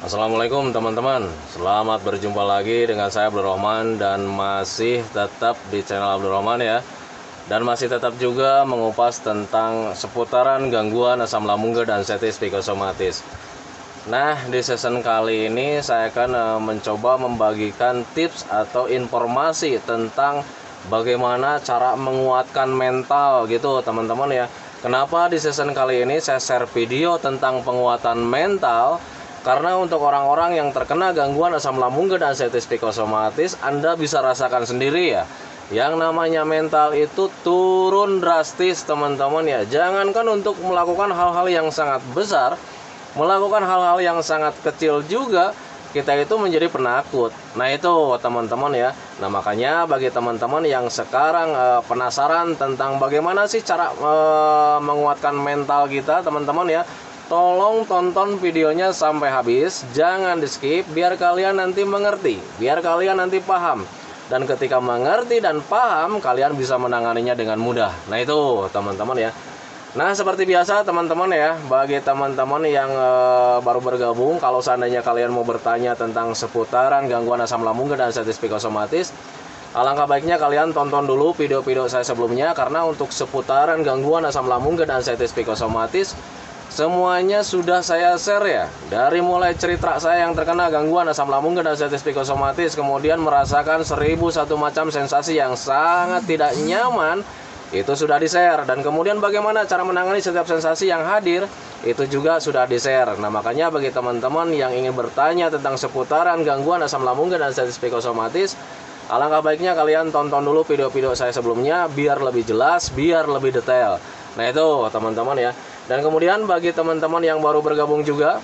Assalamualaikum teman-teman, selamat berjumpa lagi dengan saya Abdul Rahman dan masih tetap di channel Abdul Rahman ya. Dan masih tetap juga mengupas tentang seputaran gangguan asam lambung dan sensitif psikosomatis. Nah, di season kali ini saya akan mencoba membagikan tips atau informasi tentang bagaimana cara menguatkan mental gitu teman-teman ya. Kenapa di season kali ini saya share video tentang penguatan mental? Karena untuk orang-orang yang terkena gangguan asam lambung dan sensitif psikosomatis, Anda bisa rasakan sendiri ya. Yang namanya mental itu turun drastis teman-teman ya. Jangankan untuk melakukan hal-hal yang sangat besar, melakukan hal-hal yang sangat kecil juga kita itu menjadi penakut. Nah itu teman-teman ya. Nah makanya bagi teman-teman yang sekarang penasaran tentang bagaimana sih cara menguatkan mental kita teman-teman ya, tolong tonton videonya sampai habis, jangan di skip biar kalian nanti mengerti, biar kalian nanti paham. Dan ketika mengerti dan paham, kalian bisa menanganinya dengan mudah. Nah itu teman-teman ya. Nah seperti biasa teman-teman ya, bagi teman-teman yang baru bergabung, kalau seandainya kalian mau bertanya tentang seputaran gangguan asam lambung dan sensitif psikosomatis, alangkah baiknya kalian tonton dulu video-video saya sebelumnya. Karena untuk seputaran gangguan asam lambung dan sensitif psikosomatis, semuanya sudah saya share ya. Dari mulai cerita saya yang terkena gangguan asam lambung dan sensitif psikosomatis, kemudian merasakan 1001 macam sensasi yang sangat tidak nyaman, itu sudah di-share. Dan kemudian bagaimana cara menangani setiap sensasi yang hadir, itu juga sudah di-share. Nah makanya bagi teman-teman yang ingin bertanya tentang seputaran gangguan asam lambung dan sensitif psikosomatis, alangkah baiknya kalian tonton dulu video-video saya sebelumnya biar lebih jelas, biar lebih detail. Nah itu teman-teman ya. Dan kemudian bagi teman-teman yang baru bergabung juga,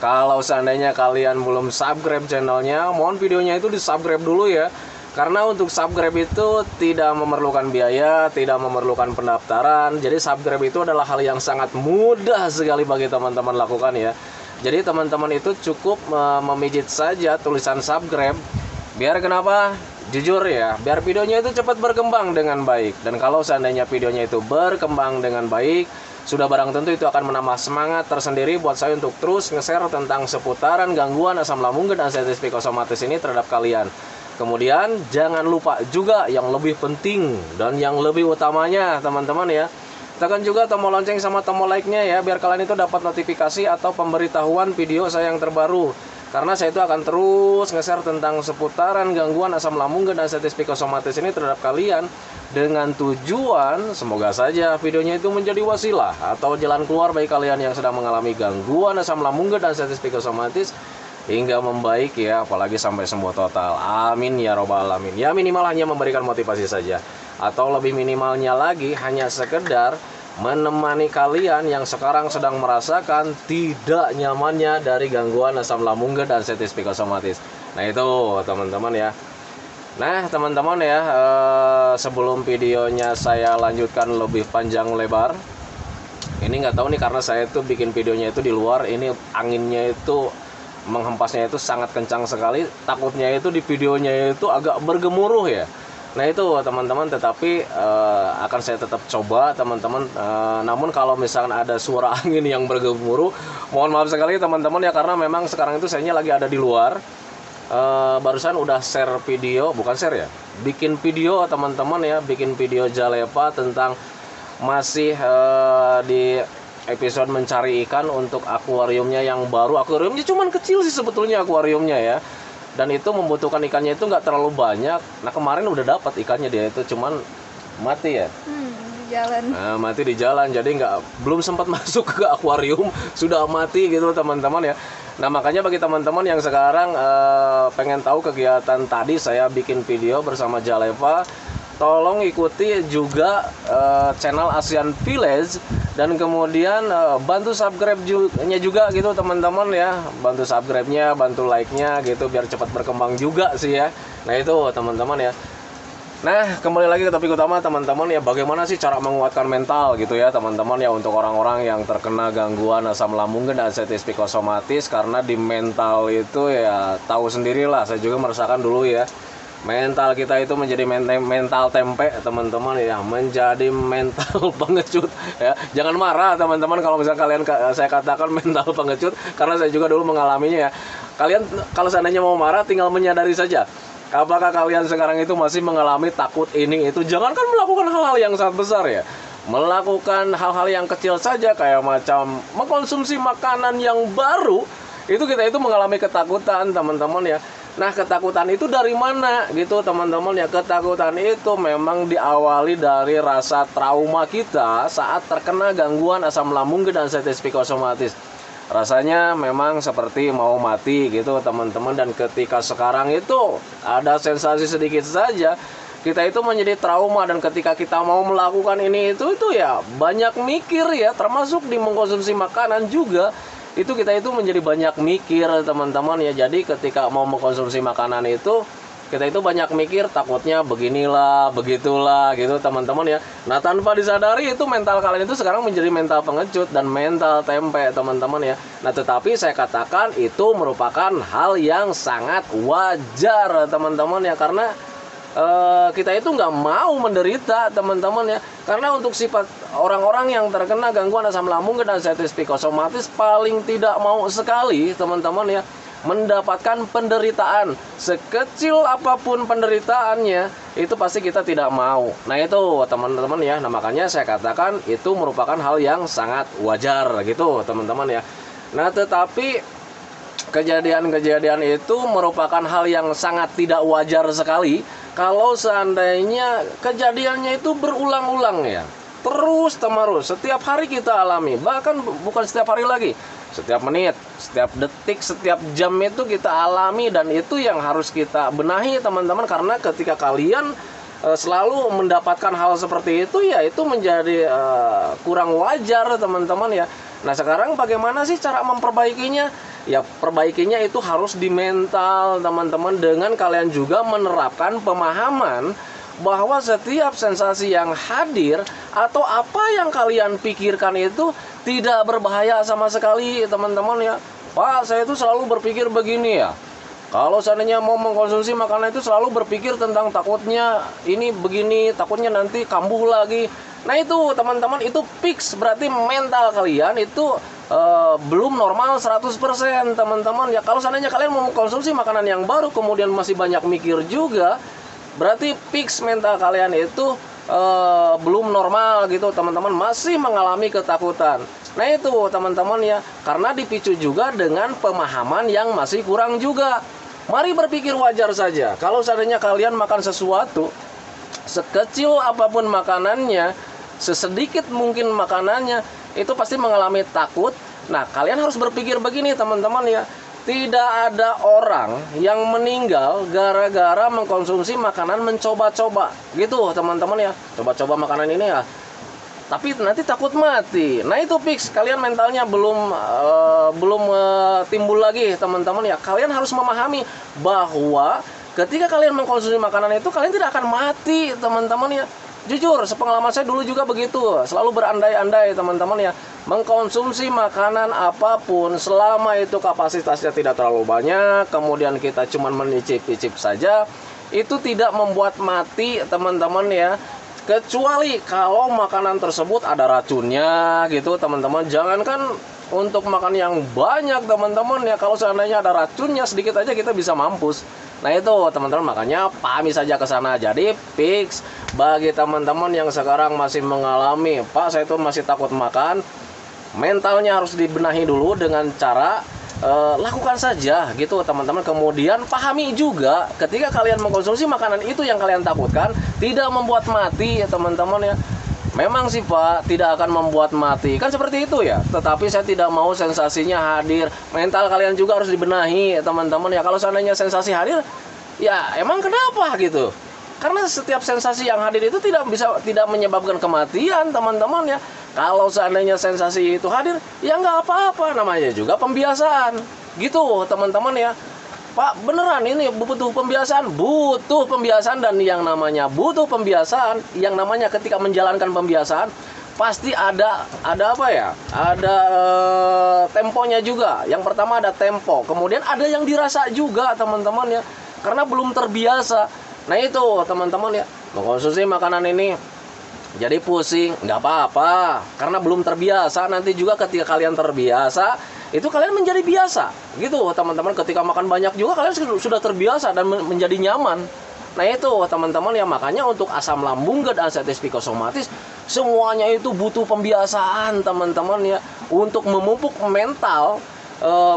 kalau seandainya kalian belum subscribe channelnya, mohon videonya itu di subscribe dulu ya. Karena untuk subscribe itu tidak memerlukan biaya, tidak memerlukan pendaftaran. Jadi subscribe itu adalah hal yang sangat mudah sekali bagi teman-teman lakukan ya. Jadi teman-teman itu cukup memijit saja tulisan subscribe. Biar kenapa? Jujur ya, biar videonya itu cepat berkembang dengan baik. Dan kalau seandainya videonya itu berkembang dengan baik, sudah barang tentu itu akan menambah semangat tersendiri buat saya untuk terus nge-share tentang seputaran gangguan asam lambung dan sensitif psikosomatis ini terhadap kalian. Kemudian jangan lupa juga yang lebih penting dan yang lebih utamanya teman-teman ya, tekan juga tombol lonceng sama tombol like-nya ya, biar kalian itu dapat notifikasi atau pemberitahuan video saya yang terbaru. Karena saya itu akan terus nge-share tentang seputaran gangguan asam lambung dan sensitif psikosomatis ini terhadap kalian, dengan tujuan semoga saja videonya itu menjadi wasilah atau jalan keluar bagi kalian yang sedang mengalami gangguan asam lambung dan sensitif psikosomatis hingga membaik ya, apalagi sampai sembuh total. Amin ya robbal alamin. Ya minimal hanya memberikan motivasi saja, atau lebih minimalnya lagi hanya sekedar menemani kalian yang sekarang sedang merasakan tidak nyamannya dari gangguan asam lambung dan sensitif psikosomatis. Nah itu teman-teman ya. Nah teman-teman ya, sebelum videonya saya lanjutkan lebih panjang lebar, ini nggak tahu nih karena saya tuh bikin videonya itu di luar, ini anginnya itu menghempasnya itu sangat kencang sekali, takutnya itu di videonya itu agak bergemuruh ya. Nah itu teman-teman, tetapi akan saya tetap coba teman-teman. Namun kalau misalkan ada suara angin yang bergemuruh, mohon maaf sekali teman-teman ya, karena memang sekarang itu saya lagi ada di luar. Barusan udah share video, bukan share ya, bikin video teman-teman ya, bikin video Jalepa tentang masih di episode mencari ikan untuk akuariumnya yang baru. Akuariumnya cuman kecil sih sebetulnya akuariumnya ya, dan itu membutuhkan ikannya itu nggak terlalu banyak. Nah kemarin udah dapat ikannya, dia itu cuman mati ya, di jalan. nah, mati di jalan, jadi belum sempat masuk ke akuarium sudah mati gitu teman-teman ya. Nah makanya bagi teman-teman yang sekarang pengen tahu kegiatan tadi saya bikin video bersama Jalepa, tolong ikuti juga channel ASEAN Village, dan kemudian bantu subscribe-nya juga gitu teman-teman ya, bantu subscribe-nya, bantu like-nya gitu biar cepat berkembang juga sih ya. Nah itu teman-teman ya. Nah kembali lagi ke topik utama teman-teman ya, bagaimana sih cara menguatkan mental gitu ya teman-teman ya, untuk orang-orang yang terkena gangguan asam lambung dan sensitif psikosomatis. Karena di mental itu ya tahu sendirilah, saya juga merasakan dulu ya. mental kita itu menjadi mental tempe teman-teman ya, menjadi mental pengecut ya. Jangan marah teman-teman kalau misalnya kalian saya katakan mental pengecut, karena saya juga dulu mengalaminya ya. Kalian kalau seandainya mau marah tinggal menyadari saja, apakah kalian sekarang itu masih mengalami takut ini itu. Jangankan melakukan hal-hal yang sangat besar ya, melakukan hal-hal yang kecil saja kayak macam mengkonsumsi makanan yang baru, itu kita itu mengalami ketakutan teman-teman ya. Nah, ketakutan itu dari mana gitu teman-teman ya? Ketakutan itu memang diawali dari rasa trauma kita saat terkena gangguan asam lambung dan sensitif psikosomatis. Rasanya memang seperti mau mati gitu teman-teman. Dan ketika sekarang itu ada sensasi sedikit saja, kita itu menjadi trauma. Dan ketika kita mau melakukan ini itu ya banyak mikir ya, termasuk di mengkonsumsi makanan juga. Itu kita itu menjadi banyak mikir teman-teman ya. Jadi ketika mau mengkonsumsi makanan itu kita itu banyak mikir, takutnya beginilah begitulah gitu teman-teman ya. Nah, tanpa disadari itu mental kalian itu sekarang menjadi mental pengecut dan mental tempe teman-teman ya. Nah, tetapi saya katakan itu merupakan hal yang sangat wajar teman-teman ya, karena kita itu nggak mau menderita teman-teman ya. Karena untuk sifat orang-orang yang terkena gangguan asam lambung dan sensitif psikosomatis paling tidak mau sekali teman-teman ya mendapatkan penderitaan. Sekecil apapun penderitaannya itu pasti kita tidak mau. Nah, itu teman-teman ya. Nah, makanya saya katakan itu merupakan hal yang sangat wajar gitu teman-teman ya. Nah, tetapi kejadian-kejadian itu merupakan hal yang sangat tidak wajar sekali kalau seandainya kejadiannya itu berulang-ulang ya, terus menerus setiap hari kita alami. Bahkan bukan setiap hari lagi, setiap menit, setiap detik, setiap jam itu kita alami. Dan itu yang harus kita benahi teman-teman, karena ketika kalian selalu mendapatkan hal seperti itu ya itu menjadi kurang wajar teman-teman ya. Nah, sekarang bagaimana sih cara memperbaikinya? Ya, perbaikinya itu harus di mental teman-teman, dengan kalian juga menerapkan pemahaman bahwa setiap sensasi yang hadir atau apa yang kalian pikirkan itu tidak berbahaya sama sekali teman-teman ya. Pak, saya itu selalu berpikir begini ya, kalau seandainya mau mengkonsumsi makanan itu selalu berpikir tentang takutnya ini begini, takutnya nanti kambuh lagi. Nah, itu teman-teman, itu fix, berarti mental kalian itu belum normal 100% teman-teman ya. Kalau seandainya kalian mau konsumsi makanan yang baru kemudian masih banyak mikir juga, berarti fix mental kalian itu belum normal gitu teman-teman, masih mengalami ketakutan. Nah, itu teman-teman ya, karena dipicu juga dengan pemahaman yang masih kurang juga. Mari berpikir wajar saja kalau seandainya kalian makan sesuatu, sekecil apapun makanannya, sesedikit mungkin makanannya, itu pasti mengalami takut. Nah, kalian harus berpikir begini teman-teman ya, tidak ada orang yang meninggal gara-gara mengkonsumsi makanan mencoba-coba gitu teman-teman ya. Coba-coba makanan ini ya, tapi nanti takut mati. Nah, itu fix, kalian mentalnya belum timbul lagi teman-teman ya. Kalian harus memahami bahwa ketika kalian mengkonsumsi makanan itu kalian tidak akan mati teman-teman ya. Jujur, sepengalaman saya dulu juga begitu, selalu berandai-andai teman-teman ya, mengkonsumsi makanan apapun selama itu kapasitasnya tidak terlalu banyak, kemudian kita cuma menicip-icip saja, itu tidak membuat mati teman-teman ya. Kecuali kalau makanan tersebut ada racunnya gitu teman-teman. Jangankan untuk makan yang banyak teman-teman ya, kalau seandainya ada racunnya sedikit aja kita bisa mampus. Nah, itu teman-teman, makanya pahami saja ke sana. Jadi fix bagi teman-teman yang sekarang masih mengalami, Pak, saya itu masih takut makan, mentalnya harus dibenahi dulu dengan cara lakukan saja gitu teman-teman. Kemudian pahami juga ketika kalian mengkonsumsi makanan itu yang kalian takutkan tidak membuat mati ya teman-teman ya. Memang sih Pak, tidak akan membuat mati, kan seperti itu ya. Tetapi saya tidak mau sensasinya hadir. Mental kalian juga harus dibenahi teman-teman ya. Kalau seandainya sensasi hadir, ya emang kenapa gitu? Karena setiap sensasi yang hadir itu tidak menyebabkan kematian teman-teman ya. Kalau seandainya sensasi itu hadir, ya nggak apa-apa, namanya juga pembiasaan gitu teman-teman ya. Pak, beneran ini butuh pembiasaan, dan yang namanya butuh pembiasaan, yang namanya ketika menjalankan pembiasaan pasti ada apa ya? Ada temponya juga. Yang pertama ada tempo, kemudian ada yang dirasa juga teman-teman ya. Karena belum terbiasa. Nah itu teman-teman ya, mengkonsumsi makanan ini jadi pusing, nggak apa-apa, karena belum terbiasa. Nanti juga ketika kalian terbiasa, itu kalian menjadi biasa, gitu teman-teman. Ketika makan banyak juga kalian sudah terbiasa dan menjadi nyaman. Nah itu teman-teman ya, makanya untuk asam lambung, GERD, anxiety psikosomatis, semuanya itu butuh pembiasaan teman-teman ya, untuk memupuk mental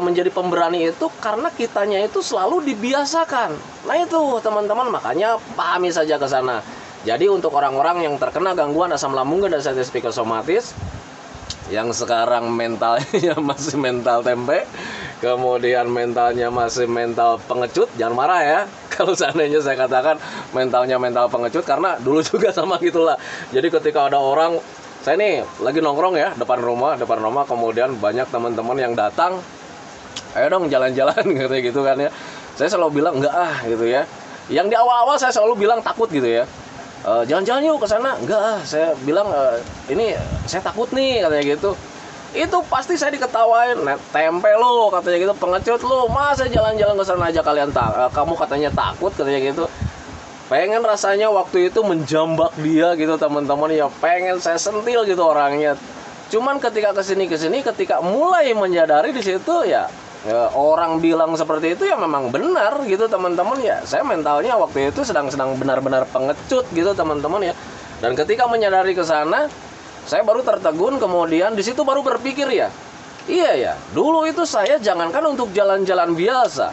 menjadi pemberani itu, karena kitanya itu selalu dibiasakan. Nah itu teman-teman, makanya pahami saja ke sana. Jadi untuk orang-orang yang terkena gangguan asam lambung dan anxiety psikosomatis, yang sekarang mentalnya masih mental tempe, kemudian mentalnya masih mental pengecut, jangan marah ya kalau seandainya saya katakan mentalnya mental pengecut, karena dulu juga sama gitulah. Jadi ketika ada orang, saya nih lagi nongkrong ya depan rumah, kemudian banyak teman-teman yang datang, ayo dong jalan-jalan gitu kan ya. Saya selalu bilang enggak gitu ya. Yang di awal-awal saya selalu bilang takut gitu ya. Jalan-jalan yuk ke sana. Enggak, saya bilang ini saya takut nih katanya gitu. Itu pasti saya diketawain, tempe lo katanya gitu, pengecut lo, masa jalan-jalan ke sana aja kalian kamu katanya takut katanya gitu. Pengen rasanya waktu itu menjambak dia gitu teman-teman ya, pengen saya sentil gitu orangnya. Cuman ketika kesini ketika mulai menyadari di situ ya, orang bilang seperti itu ya memang benar gitu teman-teman ya. Saya mentalnya waktu itu sedang benar-benar pengecut gitu teman-teman ya. Dan ketika menyadari ke sana, saya baru tertegun, kemudian di situ baru berpikir ya, iya ya, dulu itu saya jangankan untuk jalan-jalan biasa,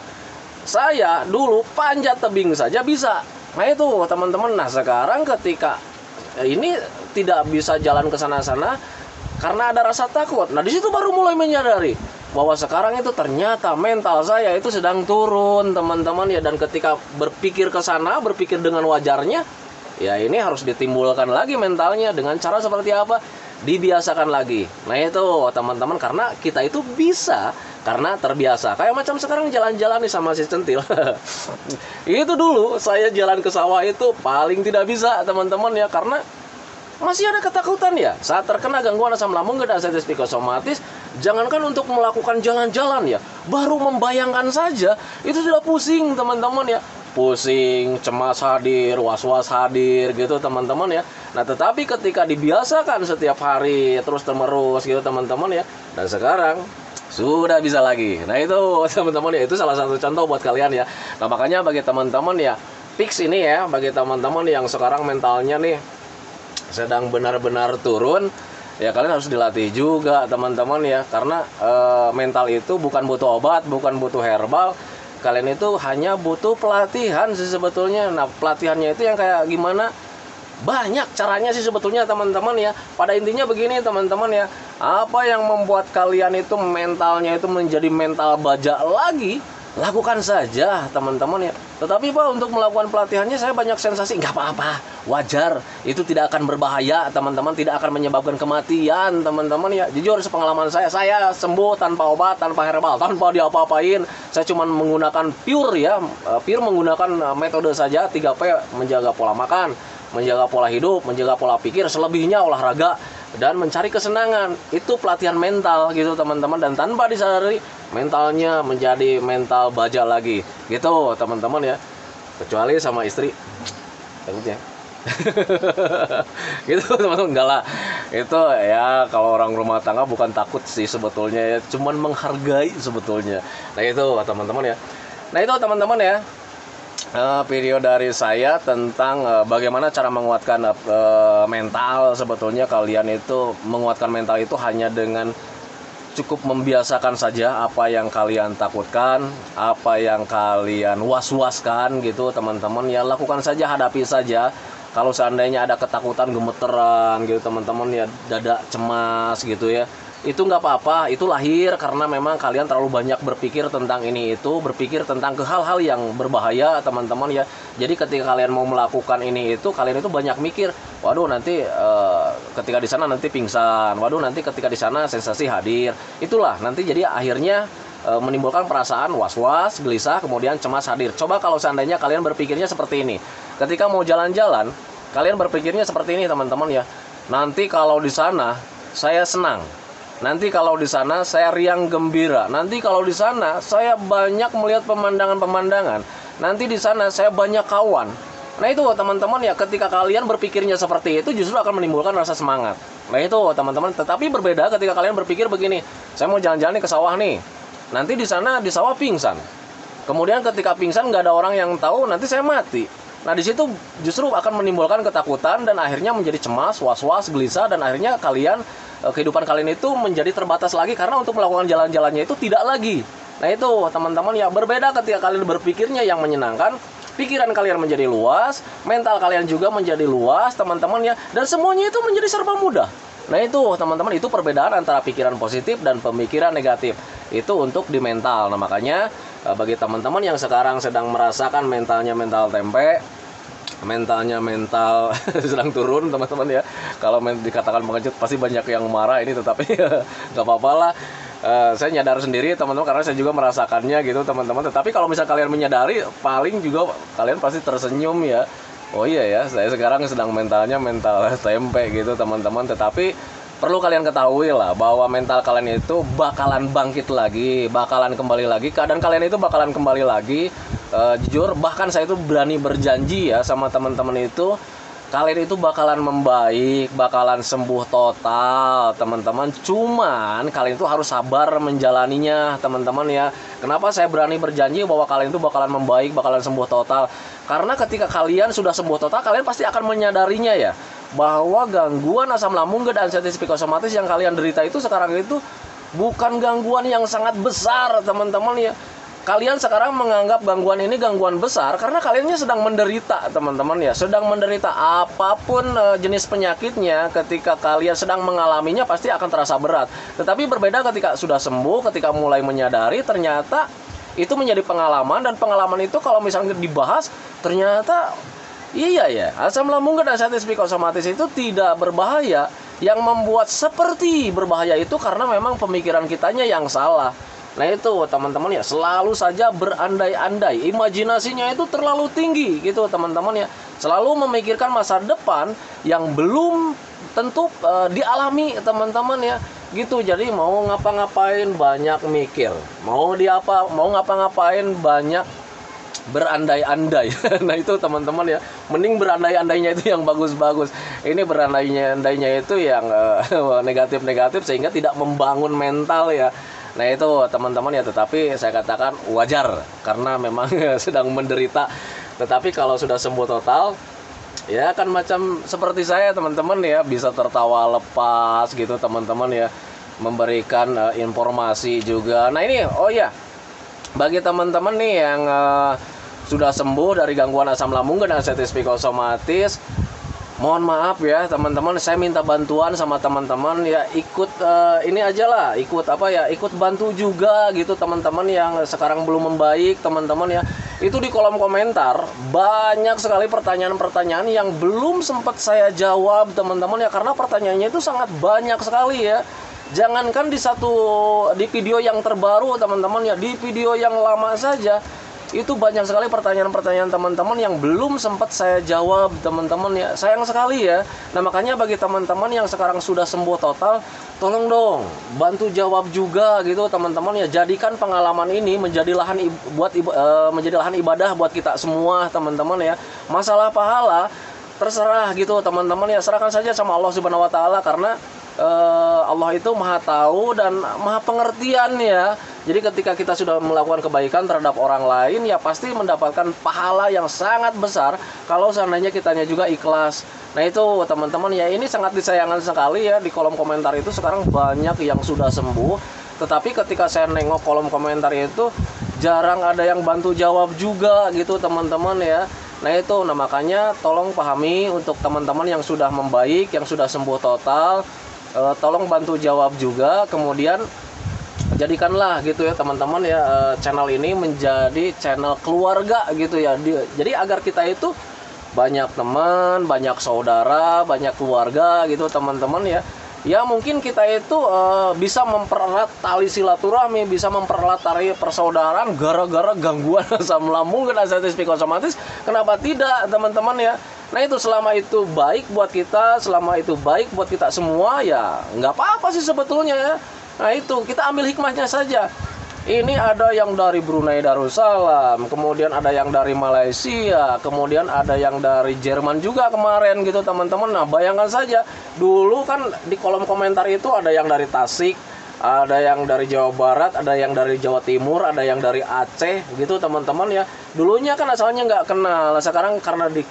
saya dulu panjat tebing saja bisa. Nah itu teman-teman, nah sekarang ketika ini tidak bisa jalan ke sana-sana karena ada rasa takut. Nah di situ baru mulai menyadari bahwa sekarang itu ternyata mental saya itu sedang turun teman-teman ya. Dan ketika berpikir ke sana, berpikir dengan wajarnya, ya ini harus ditimbulkan lagi mentalnya dengan cara seperti apa? Dibiasakan lagi. Nah itu teman-teman, karena kita itu bisa karena terbiasa. Kayak macam sekarang jalan-jalan nih sama si Centil. Itu dulu saya jalan ke sawah itu paling tidak bisa teman-teman ya, karena masih ada ketakutan ya. Saat terkena gangguan asam lambung dan anxiety psikosomatis, jangankan untuk melakukan jalan-jalan ya, baru membayangkan saja itu sudah pusing teman-teman ya. Pusing, cemas hadir, was-was hadir gitu teman-teman ya. Nah tetapi ketika dibiasakan setiap hari terus-menerus gitu teman-teman ya, dan sekarang sudah bisa lagi. Nah itu teman-teman ya, itu salah satu contoh buat kalian ya. Nah makanya bagi teman-teman ya, fix ini ya, bagi teman-teman yang sekarang mentalnya nih sedang benar-benar turun, ya kalian harus dilatih juga teman-teman ya. Karena mental itu bukan butuh obat, bukan butuh herbal. Kalian itu hanya butuh pelatihan sih sebetulnya. Nah pelatihannya itu yang kayak gimana? Banyak caranya sih sebetulnya teman-teman ya. Pada intinya begini teman-teman ya, apa yang membuat kalian itu mentalnya itu menjadi mental baja lagi, lakukan saja teman-teman ya. Tetapi Pak, untuk melakukan pelatihannya saya banyak sensasi. Nggak apa-apa, wajar. Itu tidak akan berbahaya teman-teman, tidak akan menyebabkan kematian teman-teman ya. Jujur sepengalaman saya sembuh tanpa obat, tanpa herbal, tanpa diapa-apain. Saya cuma menggunakan pure ya, pure menggunakan metode saja 3P, menjaga pola makan, menjaga pola hidup, menjaga pola pikir, selebihnya olahraga dan mencari kesenangan. Itu pelatihan mental gitu teman-teman, dan tanpa disadari mentalnya menjadi mental baja lagi gitu teman-teman ya. Kecuali sama istri takutnya. Gitu teman-teman, enggak lah. Itu ya kalau orang rumah tangga bukan takut sih sebetulnya ya, cuman menghargai sebetulnya. Nah itu teman-teman ya. Nah itu teman-teman ya, video dari saya tentang bagaimana cara menguatkan mental. Sebetulnya kalian itu menguatkan mental itu hanya dengan cukup membiasakan saja apa yang kalian takutkan, apa yang kalian was-waskan gitu teman-teman ya. Lakukan saja, hadapi saja. Kalau seandainya ada ketakutan, gemeteran gitu teman-teman ya, dada cemas gitu ya, itu nggak apa-apa. Itu lahir karena memang kalian terlalu banyak berpikir tentang ini itu, berpikir tentang hal-hal yang berbahaya teman-teman ya. Jadi ketika kalian mau melakukan ini itu, kalian itu banyak mikir, waduh nanti ketika di sana nanti pingsan, waduh nanti ketika di sana sensasi hadir. Itulah nanti jadi akhirnya menimbulkan perasaan was-was, gelisah, kemudian cemas hadir. Coba kalau seandainya kalian berpikirnya seperti ini, ketika mau jalan-jalan kalian berpikirnya seperti ini teman-teman ya, nanti kalau di sana saya senang, nanti kalau di sana saya riang gembira, nanti kalau di sana saya banyak melihat pemandangan-pemandangan, nanti di sana saya banyak kawan. Nah itu teman-teman ya, ketika kalian berpikirnya seperti itu justru akan menimbulkan rasa semangat. Nah itu teman-teman, tetapi berbeda ketika kalian berpikir begini, saya mau jalan-jalan nih ke sawah nih, nanti di sana di sawah pingsan. Kemudian ketika pingsan nggak ada orang yang tahu, nanti saya mati. Nah di situ justru akan menimbulkan ketakutan dan akhirnya menjadi cemas, was-was, gelisah, dan akhirnya kalian kehidupan kalian itu menjadi terbatas lagi karena untuk melakukan jalan-jalannya itu tidak lagi. Nah itu teman-teman ya, berbeda ketika kalian berpikirnya yang menyenangkan, pikiran kalian menjadi luas, mental kalian juga menjadi luas teman-teman ya, dan semuanya itu menjadi serba mudah. Nah itu teman-teman, itu perbedaan antara pikiran positif dan pemikiran negatif. Itu untuk di mental. Nah makanya bagi teman-teman yang sekarang sedang merasakan mentalnya mental tempe, mentalnya mental sedang turun teman-teman ya, kalau dikatakan pengecut pasti banyak yang marah ini, tetapi nggak apa-apa lah. Saya nyadar sendiri teman-teman, karena saya juga merasakannya gitu teman-teman. Tetapi kalau misal kalian menyadari, paling juga kalian pasti tersenyum ya. Oh iya ya, saya sekarang sedang mentalnya mental tempe gitu teman-teman. Tetapi perlu kalian ketahui lah bahwa mental kalian itu bakalan bangkit lagi, bakalan kembali lagi. Keadaan kalian itu bakalan kembali lagi. Jujur, bahkan saya itu berani berjanji ya sama teman-teman itu, kalian itu bakalan membaik, bakalan sembuh total teman-teman. Cuman kalian itu harus sabar menjalaninya teman-teman ya. Kenapa saya berani berjanji bahwa kalian itu bakalan membaik, bakalan sembuh total? Karena ketika kalian sudah sembuh total, kalian pasti akan menyadarinya ya, bahwa gangguan asam lambung dan anxiety psikosomatis yang kalian derita itu sekarang itu bukan gangguan yang sangat besar teman-teman ya. Kalian sekarang menganggap gangguan ini gangguan besar karena kaliannya sedang menderita teman-teman ya, sedang menderita apapun jenis penyakitnya. Ketika kalian sedang mengalaminya pasti akan terasa berat. Tetapi berbeda ketika sudah sembuh, ketika mulai menyadari, ternyata itu menjadi pengalaman. Dan pengalaman itu kalau misalnya dibahas, ternyata iya ya, asam lambung dan anxiety psikosomatis itu tidak berbahaya. Yang membuat seperti berbahaya itu karena memang pemikiran kitanya yang salah. Nah itu teman-teman ya, selalu saja berandai-andai, imajinasinya itu terlalu tinggi gitu teman-teman ya. Selalu memikirkan masa depan yang belum tentu dialami teman-teman ya. Gitu, jadi mau ngapa-ngapain banyak mikir, mau ngapa-ngapain banyak berandai-andai. Nah itu teman-teman ya, mending berandai-andainya itu yang bagus-bagus. Ini berandai-andainya itu yang negatif-negatif sehingga tidak membangun mental ya. Nah itu teman-teman ya, tetapi saya katakan wajar karena memang sedang menderita. Tetapi kalau sudah sembuh total, ya kan macam seperti saya teman-teman ya, bisa tertawa lepas gitu teman-teman ya, memberikan informasi juga. Nah ini, oh ya, bagi teman-teman nih yang sudah sembuh dari gangguan asam lambung dan anxiety psikosomatis, mohon maaf ya teman-teman, saya minta bantuan sama teman-teman ya, ikut ini aja lah, ikut bantu juga gitu teman-teman yang sekarang belum membaik teman-teman ya. Itu di kolom komentar banyak sekali pertanyaan-pertanyaan yang belum sempat saya jawab teman-teman ya, karena pertanyaannya itu sangat banyak sekali ya. Jangankan di video yang terbaru teman-teman ya, di video yang lama saja itu banyak sekali pertanyaan-pertanyaan teman-teman yang belum sempat saya jawab teman-teman ya, sayang sekali ya. Nah makanya bagi teman-teman yang sekarang sudah sembuh total, tolong dong bantu jawab juga gitu teman-teman ya. Jadikan pengalaman ini menjadi menjadi lahan ibadah buat kita semua teman-teman ya. Masalah pahala terserah gitu teman-teman ya, serahkan saja sama Allah Subhanahu wa taala, karena Allah itu maha tahu dan maha pengertian ya. Jadi ketika kita sudah melakukan kebaikan terhadap orang lain ya, pasti mendapatkan pahala yang sangat besar kalau seandainya kitanya juga ikhlas. Nah itu teman-teman ya, ini sangat disayangkan sekali ya, di kolom komentar itu sekarang banyak yang sudah sembuh, tetapi ketika saya nengok kolom komentar itu jarang ada yang bantu jawab juga gitu teman-teman ya. Nah itu, nah makanya tolong pahami untuk teman-teman yang sudah membaik, yang sudah sembuh total, tolong bantu jawab juga. Kemudian jadikanlah gitu ya teman-teman ya, channel ini menjadi channel keluarga gitu ya. Jadi agar kita itu banyak teman, banyak saudara, banyak keluarga gitu teman-teman ya. Ya mungkin kita itu bisa mempererat tali silaturahmi, bisa mempererat tali persaudaraan gara-gara gangguan asam lambung dan anxiety psikosomatis. Kenapa tidak teman-teman ya? Nah itu, selama itu baik buat kita, selama itu baik buat kita semua ya nggak apa-apa sih sebetulnya ya. Nah itu, kita ambil hikmahnya saja. Ini ada yang dari Brunei Darussalam, kemudian ada yang dari Malaysia, kemudian ada yang dari Jerman juga kemarin gitu teman-teman. Nah bayangkan saja, dulu kan di kolom komentar itu ada yang dari Tasik, ada yang dari Jawa Barat, ada yang dari Jawa Timur, ada yang dari Aceh gitu teman-teman ya. Dulunya kan asalnya nggak kenal, sekarang karena di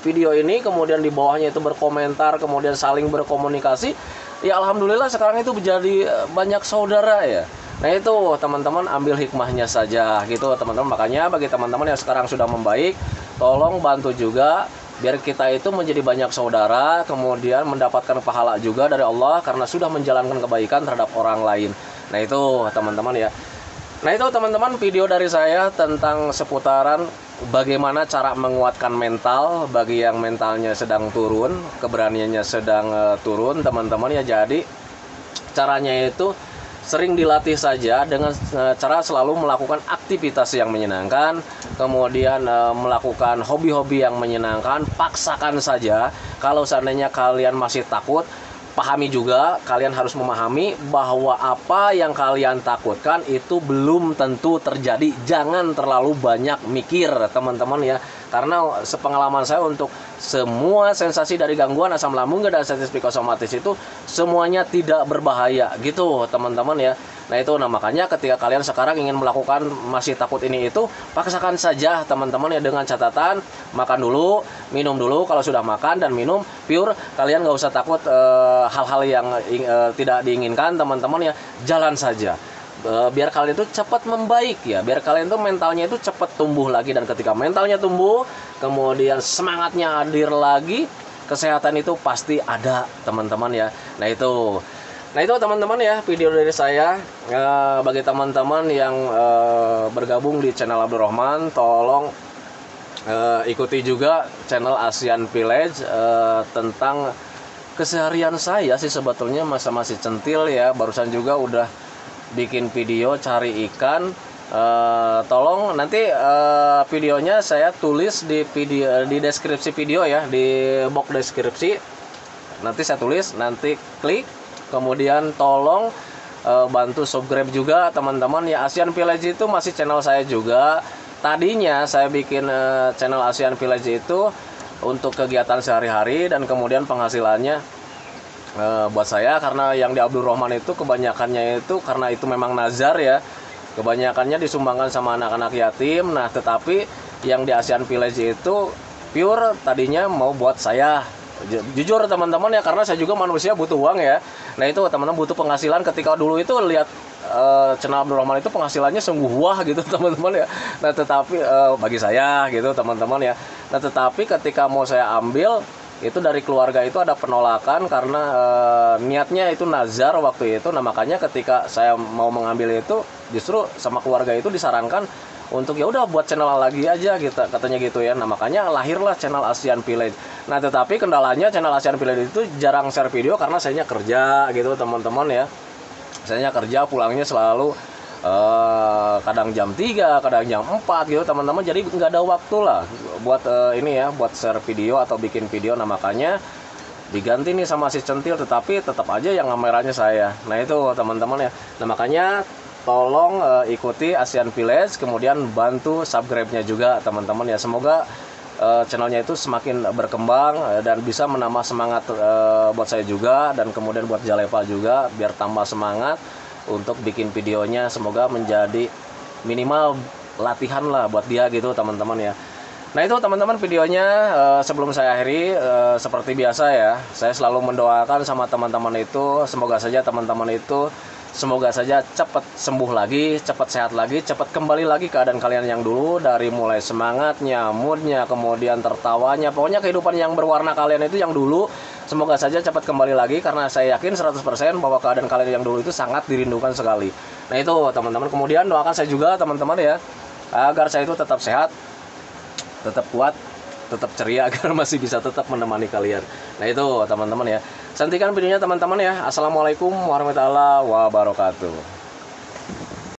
video ini kemudian di bawahnya itu berkomentar, kemudian saling berkomunikasi, ya alhamdulillah sekarang itu menjadi banyak saudara ya. Nah itu teman-teman ambil hikmahnya saja gitu teman-teman. Makanya bagi teman-teman yang sekarang sudah membaik, tolong bantu juga biar kita itu menjadi banyak saudara, kemudian mendapatkan pahala juga dari Allah karena sudah menjalankan kebaikan terhadap orang lain. Nah itu teman-teman ya. Nah itu teman-teman video dari saya tentang seputaran bagaimana cara menguatkan mental bagi yang mentalnya sedang turun, keberaniannya sedang turun teman-teman ya. Jadi caranya itu sering dilatih saja dengan cara selalu melakukan aktivitas yang menyenangkan, kemudian melakukan hobi-hobi yang menyenangkan. Paksakan saja. Kalau seandainya kalian masih takut, pahami juga, kalian harus memahami bahwa apa yang kalian takutkan itu belum tentu terjadi. Jangan terlalu banyak mikir teman-teman ya. Karena sepengalaman saya untuk semua sensasi dari gangguan asam lambung dan sensitif psikosomatis itu semuanya tidak berbahaya gitu teman-teman ya. Nah itu makanya ketika kalian sekarang ingin melakukan masih takut ini itu, paksakan saja teman-teman ya, dengan catatan makan dulu, minum dulu. Kalau sudah makan dan minum pure, kalian nggak usah takut hal-hal yang tidak diinginkan teman-teman ya, jalan saja. Biar kalian itu cepat membaik ya, biar kalian tuh mentalnya itu cepat tumbuh lagi. Dan ketika mentalnya tumbuh, kemudian semangatnya hadir lagi, kesehatan itu pasti ada teman-teman ya. Nah itu teman-teman ya video dari saya. Bagi teman-teman yang bergabung di channel Abdul Rahman, tolong ikuti juga channel Asian Village. Tentang keseharian saya sih sebetulnya masih centil ya, barusan juga udah bikin video cari ikan. Tolong nanti videonya saya tulis di deskripsi video ya, di box deskripsi nanti saya tulis, nanti klik, kemudian tolong bantu subscribe juga teman-teman ya. Asian Village itu masih channel saya juga. Tadinya saya bikin channel Asian Village itu untuk kegiatan sehari-hari dan kemudian penghasilannya buat saya, karena yang di Abdul Rahman itu kebanyakannya itu karena itu memang nazar ya, kebanyakannya disumbangkan sama anak-anak yatim. Nah tetapi yang di Asian Village itu pure tadinya mau buat saya, jujur teman-teman ya, karena saya juga manusia butuh uang ya. Nah itu teman-teman butuh penghasilan. Ketika dulu itu lihat channel Abdul Rahman itu penghasilannya sungguh wah gitu teman-teman ya. Nah tetapi bagi saya gitu teman-teman ya. Nah tetapi ketika mau saya ambil itu dari keluarga itu ada penolakan karena niatnya itu nazar waktu itu. Nah makanya ketika saya mau mengambil itu justru sama keluarga itu disarankan untuk ya udah buat channel lagi aja gitu, katanya gitu ya. Nah makanya lahirlah channel Asian Village. Nah tetapi kendalanya channel Asian Village itu jarang share video karena saya kerja gitu teman-teman ya. Saya kerja pulangnya selalu kadang jam 3, kadang jam 4 gitu teman-teman. Jadi nggak ada waktu lah buat ini ya, buat share video atau bikin video. Nah makanya diganti nih sama si centil, tetapi tetap aja yang kameranya saya. Nah itu teman-teman ya. Nah makanya tolong ikuti Asian Village, kemudian bantu subscribe-nya juga teman-teman ya. Semoga channelnya itu semakin berkembang dan bisa menambah semangat buat saya juga, dan kemudian buat Jalepa juga biar tambah semangat untuk bikin videonya. Semoga menjadi minimal latihan lah buat dia gitu teman-teman ya. Nah itu teman-teman videonya. Sebelum saya akhiri, seperti biasa ya, saya selalu mendoakan sama teman-teman itu, semoga saja teman-teman itu cepat sembuh lagi, cepat sehat lagi, cepat kembali lagi keadaan kalian yang dulu, dari mulai semangatnya, moodnya, kemudian tertawanya, pokoknya kehidupan yang berwarna kalian itu yang dulu. Semoga saja cepat kembali lagi, karena saya yakin 100% bahwa keadaan kalian yang dulu itu sangat dirindukan sekali. Nah itu teman-teman. Kemudian doakan saya juga teman-teman ya, agar saya itu tetap sehat, tetap kuat, tetap ceria, agar masih bisa tetap menemani kalian. Nah itu teman-teman ya. Santikan videonya teman-teman ya. Assalamualaikum warahmatullahi wabarakatuh.